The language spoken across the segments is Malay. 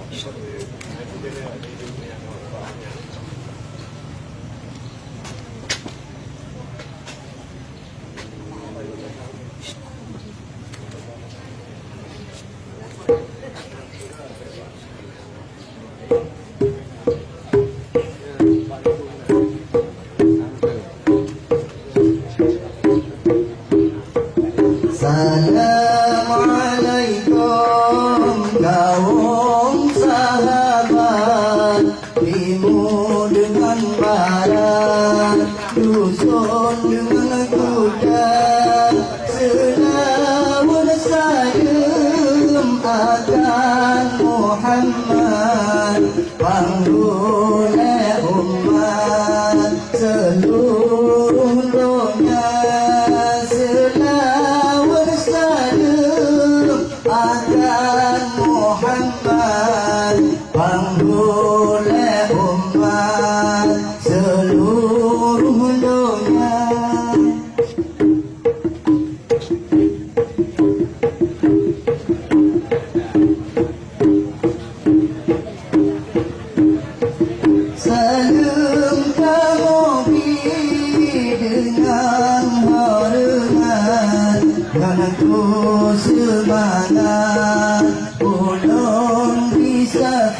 Assalamualaikum kaum sahabat, timur dengan barat, dusun dengan kuda, selawat salam akan Muhammad, panggulai umat seluruh dunia. Akan Muhammad, panggulai umat seluruh dunia. Salam kamu dengan hormat, menantu semangat, ulun bisa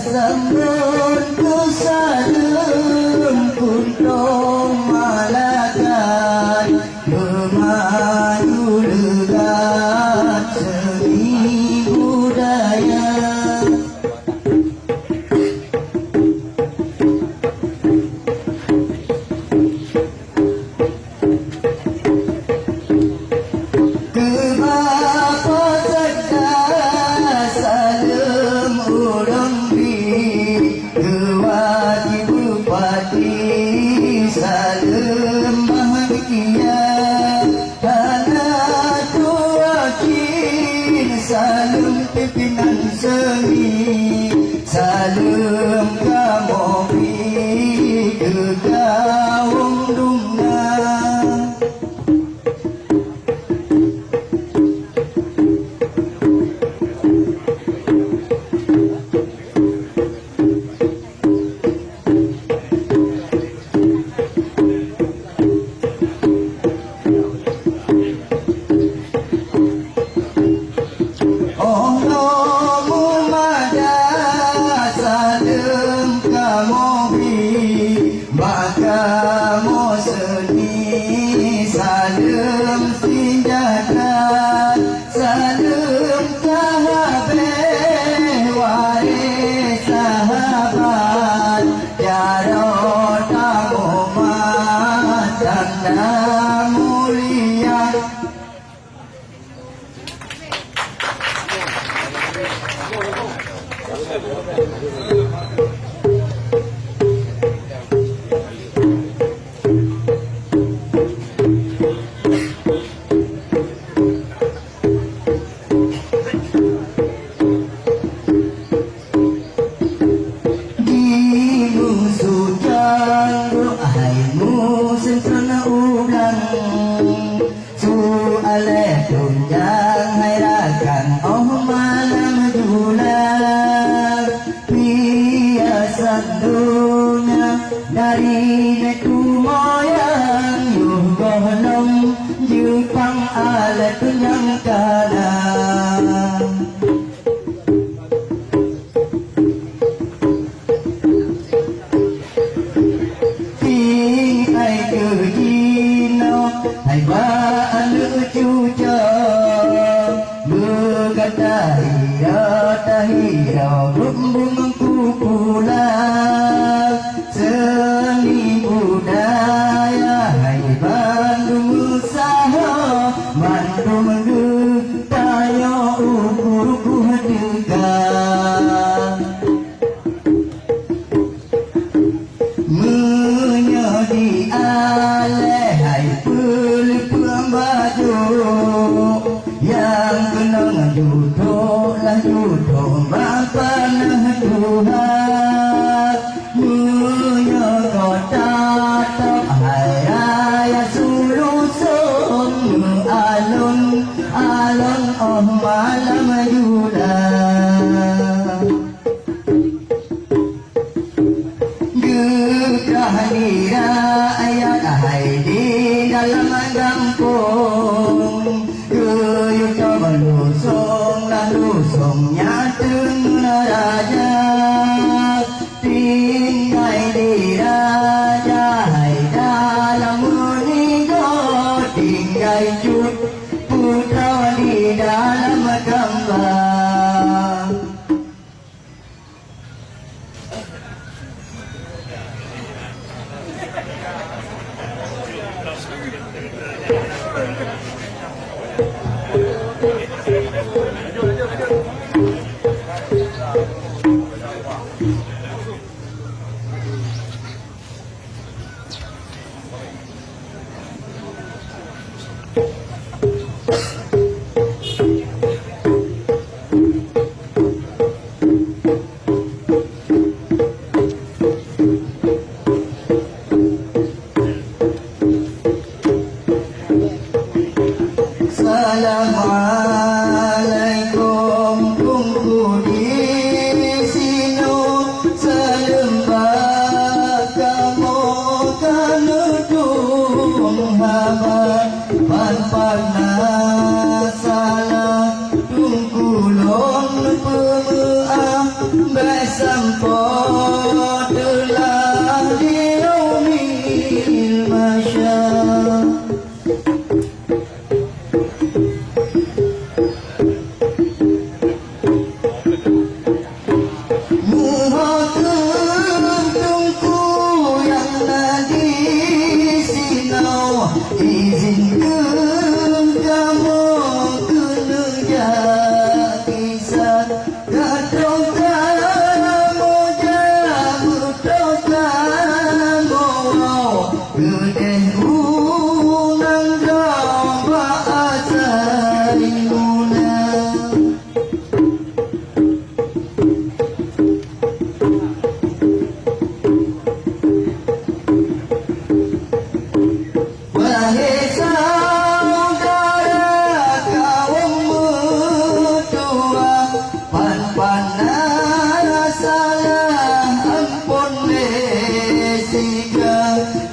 sambut ke salam kuntung malaikat, bermadu legat seni budaya. Salam bahagia tanah tuakin, salam pimpinan seni, salam kamu ke kaum dunia. Kamu seni, salam senjata, salam sahabat, waris sahabat, jarod umat tanda mulia. Tunjang hai rakan oh malam julang, biasa dunia dari neku moyang yuh gohlong jepang alat yang kadang. Ting ai kejino hai baan lucu tahira bumbung kumpulan seni budaya hai Bandung usaha Bandung tayo ukurku dekat menyadi aleh hai peluang baju yang kenang duduk lah duduk bapanah Tuhan menyokot tatap hai raya sulusun alun alun oh malam julang. Sungnya dengar raja tinggal di raja hai dalam meninggal tinggal cut putra di dalam gambar. Assalamualaikum tunggu di sini selembah kamu kan tung haba pan salah tunggu lon pemaaf besampot telah diomil masya. Izinkan kamu kerja kisah Gatrong kamu jabut kamu Gedeh unang jamba asarimuna. Wahai saudara kaum mutua pan-panan salah ampun lesika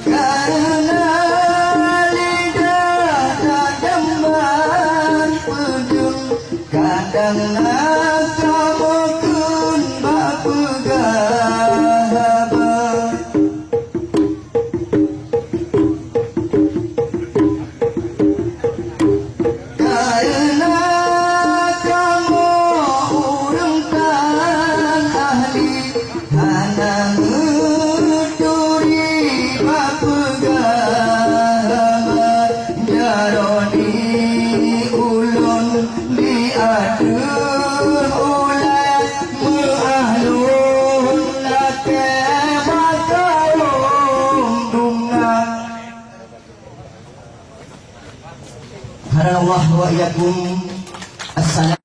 karena lidah tak deman pejung kadang kamu kun bapegah. Harawah wa iyakum. Assalamualaikum.